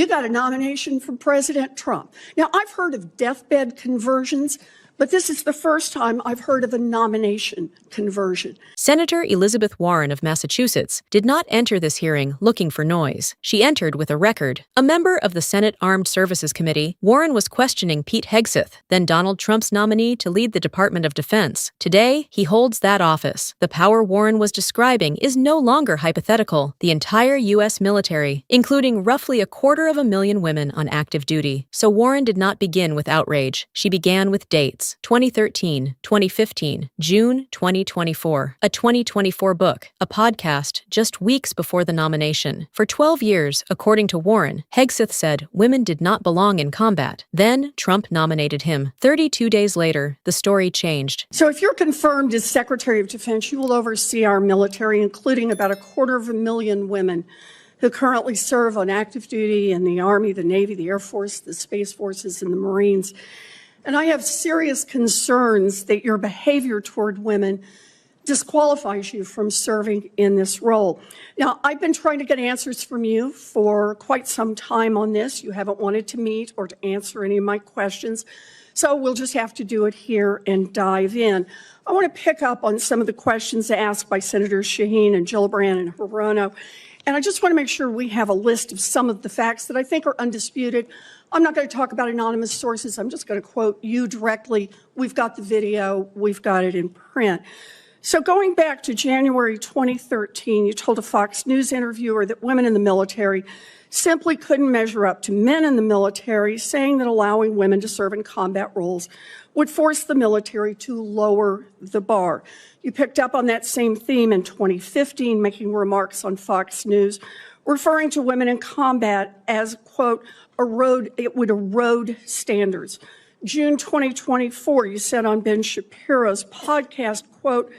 you got a nomination from President Trump. Now, I've heard of deathbed conversions, but this is the first time I've heard of a nomination conversion. Senator Elizabeth Warren of Massachusetts did not enter this hearing looking for noise. She entered with a record. A member of the Senate Armed Services Committee, Warren was questioning Pete Hegseth, then Donald Trump's nominee to lead the Department of Defense. Today, he holds that office. The power Warren was describing is no longer hypothetical. The entire U.S. military, including roughly 250,000 women on active duty. So Warren did not begin with outrage. She began with dates. 2013, 2015, June 2024, a 2024 book, a podcast just weeks before the nomination. For 12 years, according to Warren, Hegseth said women did not belong in combat. Then Trump nominated him. 32 days later, the story changed. So if you're confirmed as Secretary of Defense, you will oversee our military, including about 250,000 women who currently serve on active duty in the Army, the Navy, the Air Force, the Space Forces, and the Marines. And I have serious concerns that your behavior toward women disqualifies you from serving in this role. Now, I've been trying to get answers from you for quite some time on this. You haven't wanted to meet or to answer any of my questions, so we'll just have to do it here and dive in. I want to pick up on some of the questions asked by Senators Shaheen and Gillibrand and Hirono, and I just want to make sure we have a list of some of the facts that I think are undisputed. I'm not going to talk about anonymous sources. I'm just going to quote you directly. We've got the video. We've got it in print. So going back to January 2013, you told a Fox News interviewer that women in the military simply couldn't measure up to men in the military, saying that allowing women to serve in combat roles would force the military to lower the bar. You picked up on that same theme in 2015, making remarks on Fox News, referring to women in combat as, quote, it would erode standards. June 2024, you said on Ben Shapiro's podcast, quote,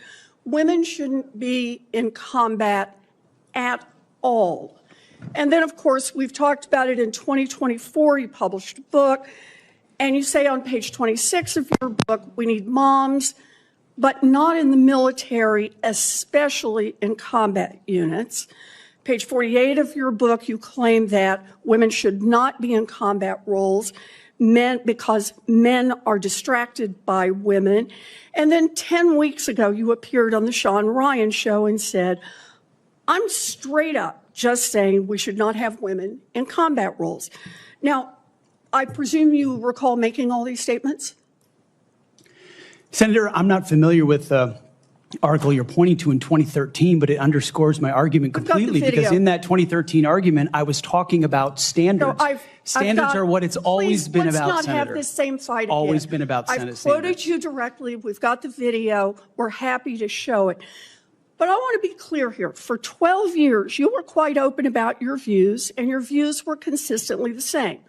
women shouldn't be in combat at all. And then, of course, we've talked about it in 2024. You published a book, and you say on page 26 of your book, we need moms, but not in the military, especially in combat units. Page 48 of your book, you claim that women should not be in combat roles because men are distracted by women. And then 10 weeks ago, you appeared on the Sean Ryan show and said, I'm straight up just saying we should not have women in combat roles. Now, I presume you recall making all these statements? Senator, I'm not familiar with the article you're pointing to in 2013, but it underscores my argument completely, because in that 2013 argument, I was talking about standards. No, standards are what it's always been about, Senator. Let's not have this same fight again. Always been about Senate I've quoted standards. you directly. We've got the video. We're happy to show it. But I want to be clear here. For 12 years, you were quite open about your views, and your views were consistently the same.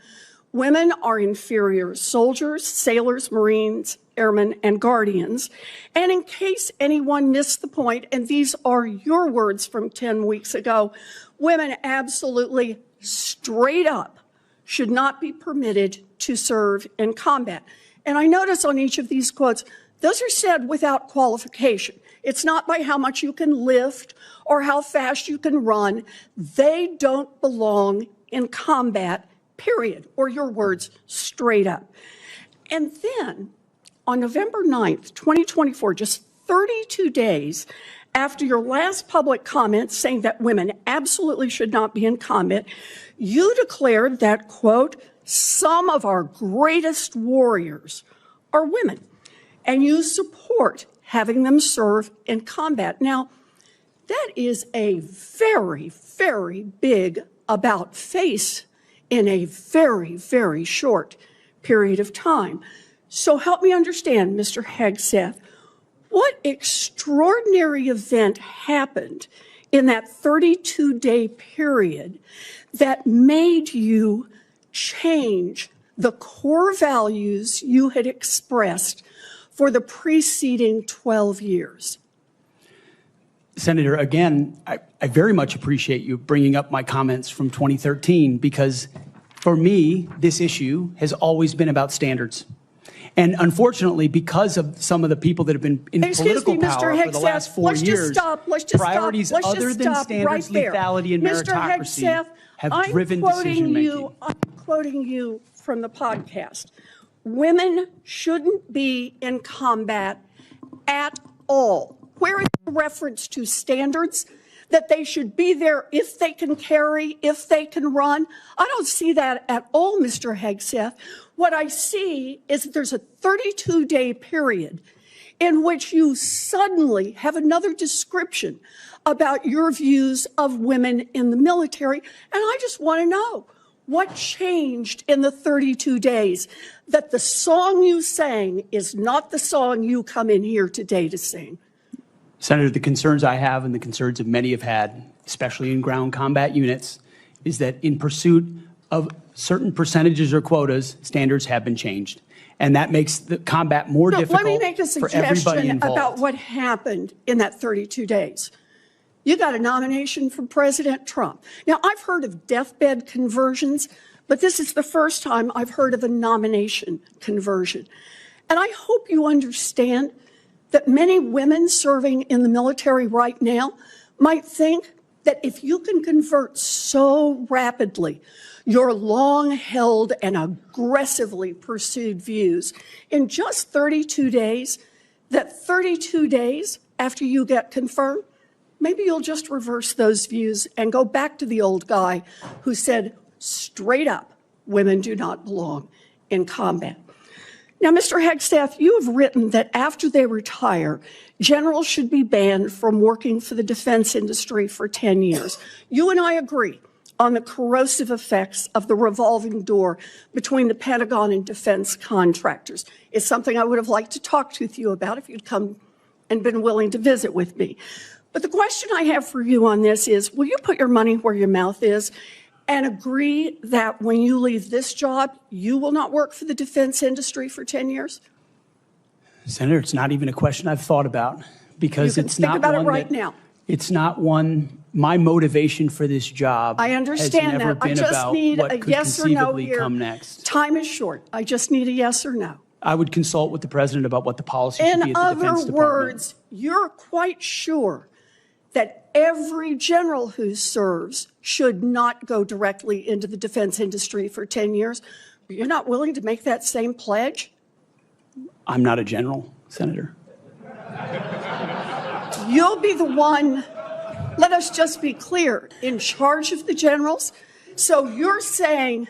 Women are inferior soldiers, sailors, Marines, airmen, and guardians. And in case anyone missed the point, and these are your words from 10 weeks ago, women absolutely straight up should not be permitted to serve in combat. And I notice on each of these quotes, those are said without qualification. It's not by how much you can lift or how fast you can run. They don't belong in combat, period, or your words, straight up. And then on November 9th, 2024, just 32 days after your last public comment saying that women absolutely should not be in combat, you declared that, quote, some of our greatest warriors are women, and you support having them serve in combat. Now, that is a very, very big about face in a very, very short period of time. So help me understand, Mr. Hegseth, what extraordinary event happened in that 32-day period that made you change the core values you had expressed for the preceding 12 years? Senator, again, I very much appreciate you bringing up my comments from 2013, because for me, this issue has always been about standards. And unfortunately, because of some of the people that have been in political power for the last 4 years, priorities other than standards, lethality, and meritocracy have driven decision-making. I'm quoting you from the podcast. Women shouldn't be in combat at all. Where is the reference to standards that they should be there if they can carry, if they can run? I don't see that at all, Mr. Hegseth. What I see is that there's a 32-day period in which you suddenly have another description about your views of women in the military. And I just want to know, what changed in the 32 days that the song you sang is not the song you come in here today to sing? Senator, the concerns I have and the concerns of many have had, especially in ground combat units, is that in pursuit of certain percentages or quotas, standards have been changed. And that makes the combat more difficult Let me make a for everybody suggestion involved. about what happened in that 32 days. You got a nomination from President Trump. Now, I've heard of deathbed conversions, but this is the first time I've heard of a nomination conversion. And I hope you understand that many women serving in the military right now might think that if you can convert so rapidly your long-held and aggressively pursued views in just 32 days, that 32 days after you get confirmed, maybe you'll just reverse those views and go back to the old guy who said straight up, women do not belong in combat. Now, Mr. Hegseth, you have written that after they retire, generals should be banned from working for the defense industry for 10 years. You and I agree on the corrosive effects of the revolving door between the Pentagon and defense contractors. It's something I would have liked to talk with you about if you'd come and been willing to visit with me. But the question I have for you on this is, will you put your money where your mouth is and agree that when you leave this job, you will not work for the defense industry for 10 years? Senator, it's not even a question I've thought about because You can it's think not about one it right that, now. It's not one. My motivation for this job I understand has never that. I been just about need what a could yes or no conceivably here. come next. Time is short. I just need a yes or no. I would consult with the president about what the policy should be In at the Defense other Department. words, you're quite sure that every general who serves should not go directly into the defense industry for 10 years. But you're not willing to make that same pledge? I'm not a general, Senator. You'll be the one, let us just be clear, in charge of the generals. So you're saying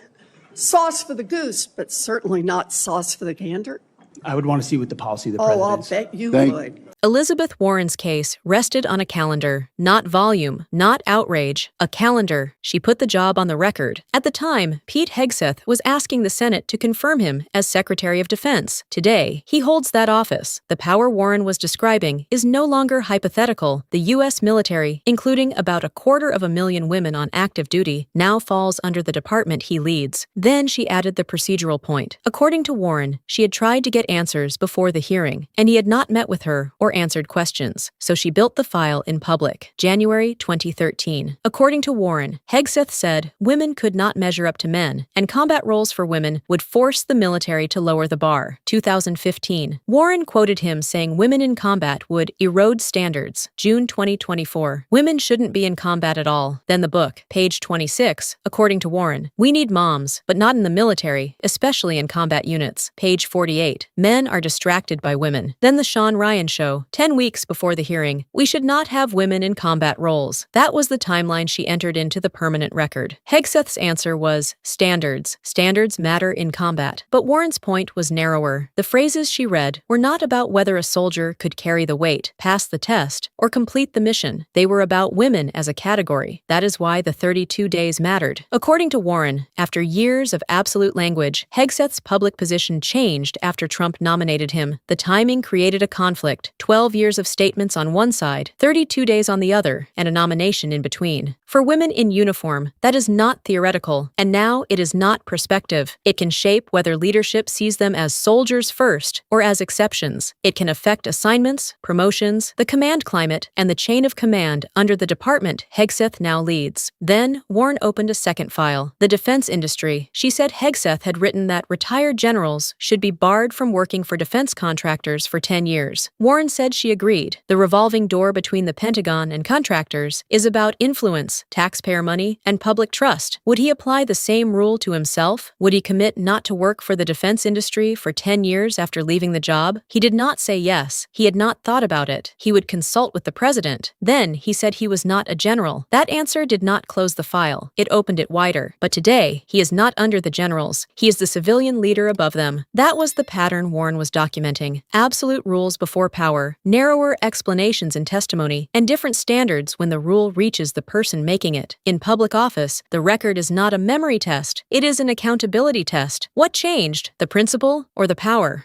sauce for the goose, but certainly not sauce for the gander? I would want to see what the policy of the president Oh, I'll is. bet you would. Elizabeth Warren's case rested on a calendar, not volume, not outrage, a calendar. She put the job on the record. At the time, Pete Hegseth was asking the Senate to confirm him as Secretary of Defense. Today, he holds that office. The power Warren was describing is no longer hypothetical. The U.S. military, including about 250,000 women on active duty, now falls under the department he leads. Then she added the procedural point. According to Warren, she had tried to get answers before the hearing, and he had not met with her or answered questions, so she built the file in public. January 2013. According to Warren, Hegseth said women could not measure up to men, and combat roles for women would force the military to lower the bar. 2015. Warren quoted him saying women in combat would erode standards. June 2024. Women shouldn't be in combat at all. Then the book, page 26. According to Warren, we need moms, but not in the military, especially in combat units. Page 48. Men are distracted by women. Then the Sean Ryan Show. 10 weeks before the hearing, we should not have women in combat roles. That was the timeline she entered into the permanent record. Hegseth's answer was standards. Standards matter in combat. But Warren's point was narrower. The phrases she read were not about whether a soldier could carry the weight, pass the test, or complete the mission. They were about women as a category. That is why the 32 days mattered. According to Warren, after years of absolute language, Hegseth's public position changed after Trump nominated him. The timing created a conflict. 12 years of statements on one side, 32 days on the other, and a nomination in between. For women in uniform, that is not theoretical, and now it is not prospective. It can shape whether leadership sees them as soldiers first or as exceptions. It can affect assignments, promotions, the command climate, and the chain of command under the department Hegseth now leads. Then, Warren opened a second file, the defense industry. She said Hegseth had written that retired generals should be barred from working for defense contractors for 10 years. Warren said said she agreed. The revolving door between the Pentagon and contractors is about influence, taxpayer money, and public trust. Would he apply the same rule to himself? Would he commit not to work for the defense industry for 10 years after leaving the job? He did not say yes. He had not thought about it. He would consult with the president. Then he said he was not a general. That answer did not close the file. It opened it wider. But today, he is not under the generals. He is the civilian leader above them. That was the pattern Warren was documenting. Absolute rules before power, narrower explanations in testimony, and different standards when the rule reaches the person making it. In public office, the record is not a memory test. It is an accountability test. What changed, the principle or the power?